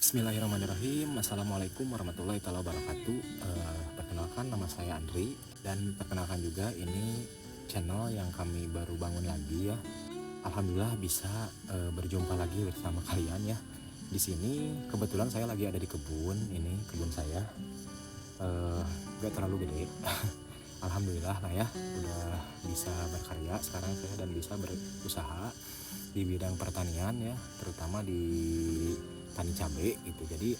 Bismillahirrahmanirrahim. Assalamualaikum warahmatullahi wabarakatuh. Perkenalkan, nama saya Andri, dan perkenalkan juga ini channel yang kami baru bangun lagi ya. Alhamdulillah bisa berjumpa lagi bersama kalian ya. Di sini kebetulan saya lagi ada di kebun. Ini kebun saya gak terlalu gede. Alhamdulillah lah ya, udah bisa berkarya sekarang saya dan bisa berusaha di bidang pertanian ya, terutama di tani cabai gitu. Jadi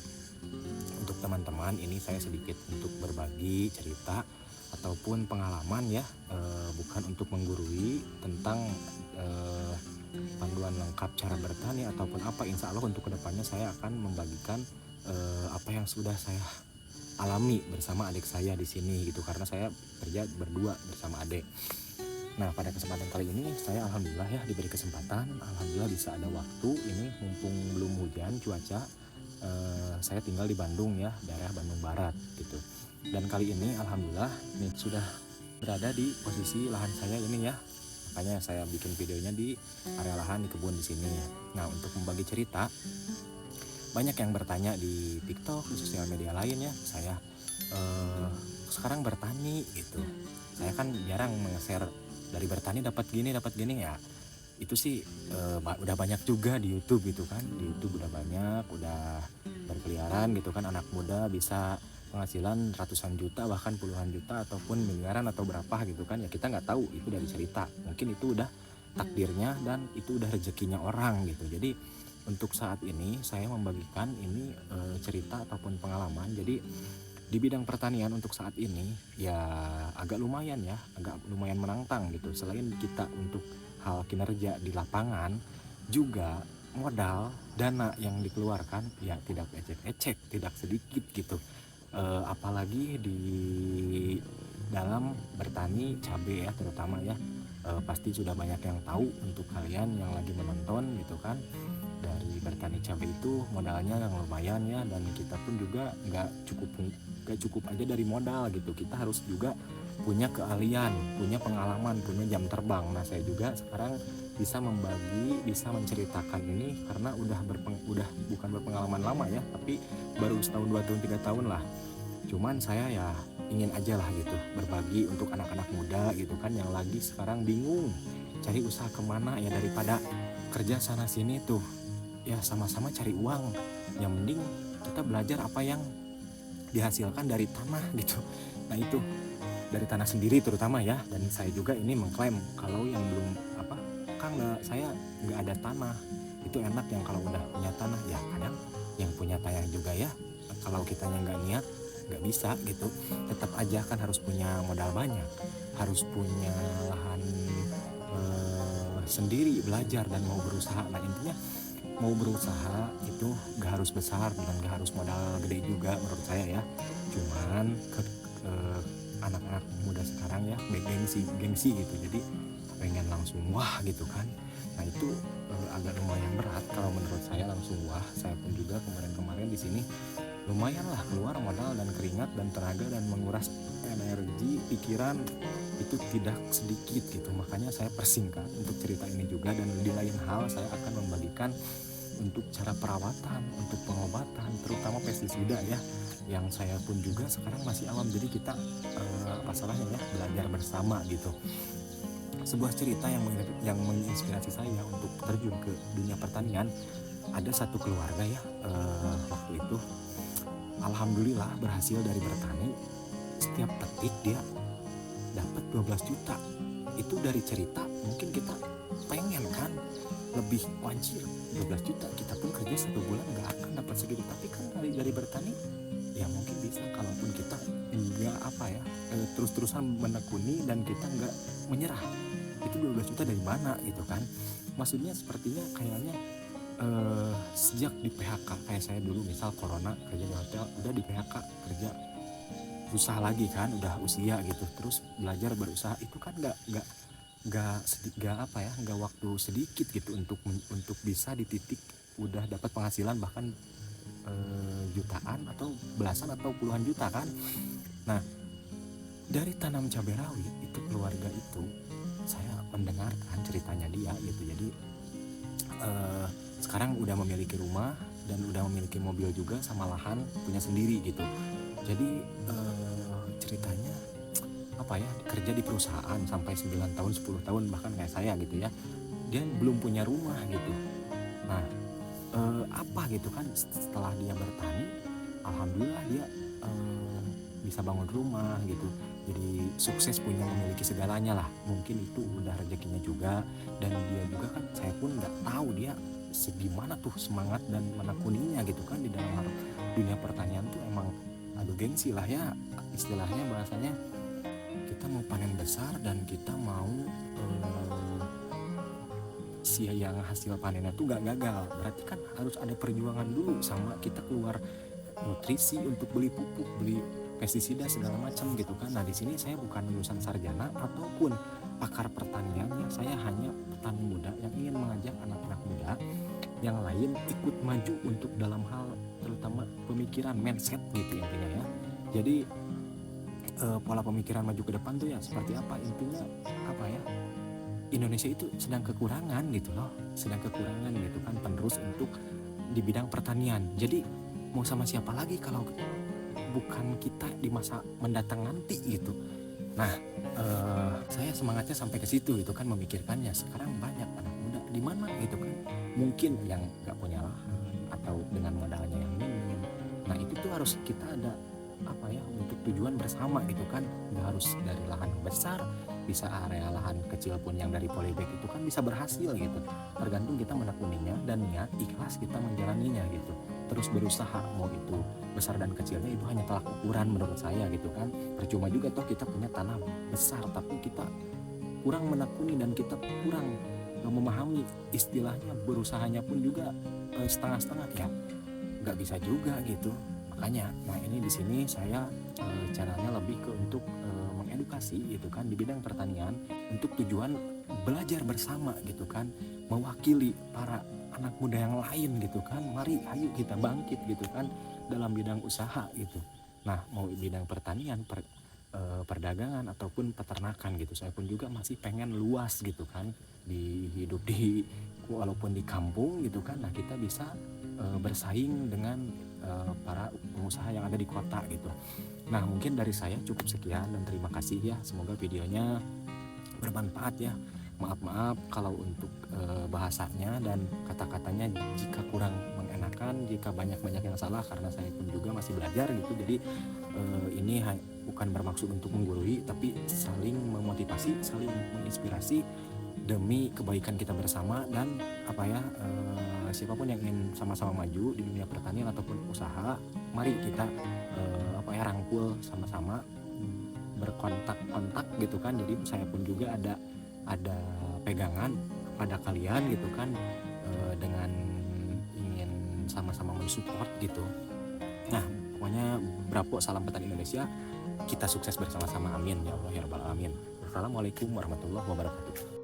untuk teman-teman ini saya sedikit untuk berbagi cerita ataupun pengalaman ya, bukan untuk menggurui tentang panduan lengkap cara bertani ataupun apa. Insya Allah untuk kedepannya saya akan membagikan apa yang sudah saya alami bersama adik saya di sini gitu, karena saya kerja berdua bersama adik. Nah, pada kesempatan kali ini saya alhamdulillah ya diberi kesempatan, alhamdulillah bisa ada waktu ini mumpung belum hujan cuaca. Saya tinggal di Bandung ya, daerah Bandung Barat gitu. Dan kali ini alhamdulillah nih sudah berada di posisi lahan saya ini ya. Makanya saya bikin videonya di area lahan di kebun di sini. Nah, untuk membagi cerita, banyak yang bertanya di TikTok, di sosial media lain ya, saya sekarang bertani gitu. Saya kan jarang nge-share dari bertani dapat gini ya. Itu sih udah banyak juga di YouTube gitu kan. Di YouTube udah banyak, udah berkeliaran gitu kan, anak muda bisa penghasilan ratusan juta bahkan puluhan juta ataupun miliaran atau berapa gitu kan. Ya kita nggak tahu, itu dari cerita. Mungkin itu udah takdirnya dan itu udah rezekinya orang gitu. Jadi untuk saat ini saya membagikan ini cerita ataupun pengalaman. Jadi di bidang pertanian untuk saat ini ya agak lumayan ya, agak lumayan menantang gitu. Selain kita untuk hal kinerja di lapangan, juga modal dana yang dikeluarkan ya tidak ecek-ecek, tidak sedikit gitu. Apalagi di dalam bertani cabai ya terutama ya, pasti sudah banyak yang tahu untuk kalian yang lagi menonton gitu kan. Dari bertani cabai itu modalnya yang lumayan ya, dan kita pun juga nggak cukup aja dari modal gitu. Kita harus juga punya keahlian, punya pengalaman, punya jam terbang. Nah, saya juga sekarang bisa membagi, bisa menceritakan ini karena udah bukan berpengalaman lama ya, tapi baru setahun, 2 tahun, 3 tahun lah. Cuman saya ya ingin aja lah gitu berbagi untuk anak-anak muda gitu kan, yang lagi sekarang bingung cari usaha kemana ya, daripada kerja sana sini tuh ya sama-sama cari uang. Yang mending kita belajar apa yang dihasilkan dari tanah gitu. Nah, itu dari tanah sendiri terutama ya. Dan saya juga ini mengklaim kalau yang belum Kang, saya nggak ada tanah. Itu enak yang kalau udah punya tanah ya. Kadang yang punya tanah juga ya, kalau kitanya nggak niat nggak bisa gitu. Tetap aja kan harus punya modal banyak, harus punya lahan sendiri, belajar dan mau berusaha. Nah, intinya mau berusaha itu gak harus besar dan gak harus modal gede juga menurut saya ya. Cuman anak-anak muda sekarang ya gengsi gitu, jadi pengen langsung wah gitu kan. Nah, itu agak lumayan berat kalau menurut saya langsung wah. Saya pun juga kemarin di sini lumayan lah keluar modal dan keringat dan tenaga dan menguras energi pikiran itu tidak sedikit gitu. Makanya saya persingkat untuk cerita ini juga, dan di lain hal saya akan membagikan untuk cara perawatan, untuk pengobatan, terutama pestisida ya, yang saya pun juga sekarang masih awam. Jadi kita apa salahnya ya belajar bersama gitu. Sebuah cerita yang menginspirasi saya untuk terjun ke dunia pertanian. Ada satu keluarga ya, waktu itu alhamdulillah berhasil dari bertani. Setiap petik dia dapat 12 juta. Itu dari cerita mungkin kita pengen kan lebih wajib 12 juta, kita pun kerja 1 bulan nggak akan dapat segitu. Tapi kan dari bertani ya mungkin bisa, kalaupun kita nggak terus-terusan menekuni dan kita nggak menyerah. Itu 12 juta dari mana gitu kan. Maksudnya sepertinya kayaknya sejak di PHK, kayak saya dulu misal corona kerja di hotel, udah di PHK kerja susah lagi kan, udah usia gitu, terus belajar berusaha. Itu kan nggak waktu sedikit gitu untuk bisa di titik udah dapat penghasilan bahkan jutaan atau belasan atau puluhan juta kan. Nah, dari tanam cabai rawit itu, keluarga itu saya mendengarkan ceritanya dia gitu. Jadi sekarang udah memiliki rumah, dan udah memiliki mobil juga sama lahan punya sendiri gitu. Jadi ceritanya apa ya, kerja di perusahaan sampai 9 tahun 10 tahun bahkan kayak saya gitu ya, dia belum punya rumah gitu. Nah apa gitu kan, setelah dia bertani alhamdulillah dia bisa bangun rumah gitu, jadi sukses punya memiliki segalanya lah, mungkin itu udah rezekinya juga. Dan dia juga kan, saya pun nggak tahu dia segimana tuh semangat dan menekuninya gitu kan di dalam dunia pertanian tuh. Emang aduh gengsi lah ya istilahnya, bahasanya kita mau panen besar dan kita mau yang hasil panennya tuh gak gagal, berarti kan harus ada perjuangan dulu, sama kita keluar nutrisi untuk beli pupuk, beli pestisida segala macam gitu kan. Nah di sini saya bukan lulusan sarjana ataupun pakar pertanian ya, saya hanya petani muda yang ingin mengajak anak-anak muda yang lain ikut maju untuk dalam hal terutama pemikiran mindset gitu intinya ya. Jadi pola pemikiran maju ke depan tuh ya seperti apa, intinya apa ya, Indonesia itu sedang kekurangan gitu loh, sedang kekurangan gitu kan penerus untuk di bidang pertanian. Jadi mau sama siapa lagi kalau bukan kita di masa mendatang nanti gitu. Nah saya semangatnya sampai ke situ gitu kan, memikirkannya sekarang banyak anak muda di mana gitu kan, mungkin yang nggak punya lahan atau dengan modalnya yang minim. Nah itu tuh harus kita ada apa ya, untuk tujuan bersama gitu kan, nggak harus dari lahan besar, bisa area lahan kecil pun yang dari polybag itu kan bisa berhasil gitu, tergantung kita menekuninya dan niat ikhlas kita menjalaninya gitu, terus berusaha. Mau itu besar dan kecilnya itu hanya tolak ukuran menurut saya gitu kan. Percuma juga toh kita punya tanah besar tapi kita kurang menekuni dan kita kurang memahami istilahnya, berusahanya pun juga setengah-setengah ya nggak bisa juga gitu. Makanya nah ini di sini saya caranya lebih ke untuk mengedukasi gitu kan di bidang pertanian, untuk tujuan belajar bersama gitu kan, mewakili para anak muda yang lain gitu kan. Mari ayo kita bangkit gitu kan dalam bidang usaha gitu. Nah mau bidang pertanian, perdagangan ataupun peternakan gitu, saya pun juga masih pengen luas gitu kan, di hidup di walaupun di kampung gitu kan. Nah kita bisa bersaing dengan para pengusaha yang ada di kota gitu. Nah mungkin dari saya cukup sekian dan terima kasih ya, semoga videonya bermanfaat ya. Maaf kalau untuk bahasanya dan kata-katanya jika kurang mengenakan, jika banyak-banyak yang salah, karena saya pun juga masih belajar gitu. Jadi ini bukan bermaksud untuk menggurui, tapi saling memotivasi, saling menginspirasi demi kebaikan kita bersama. Dan apa ya, siapapun yang ingin sama-sama maju di dunia pertanian ataupun usaha, mari kita apa ya, rangkul sama-sama, berkontak gitu kan. Jadi saya pun juga ada pegangan pada kalian gitu kan, dengan ingin sama-sama mensupport gitu. Nah pokoknya bravo, salam petani Indonesia, kita sukses bersama-sama, amin ya Allah ya rabbal alamin. Assalamualaikum warahmatullahi wabarakatuh.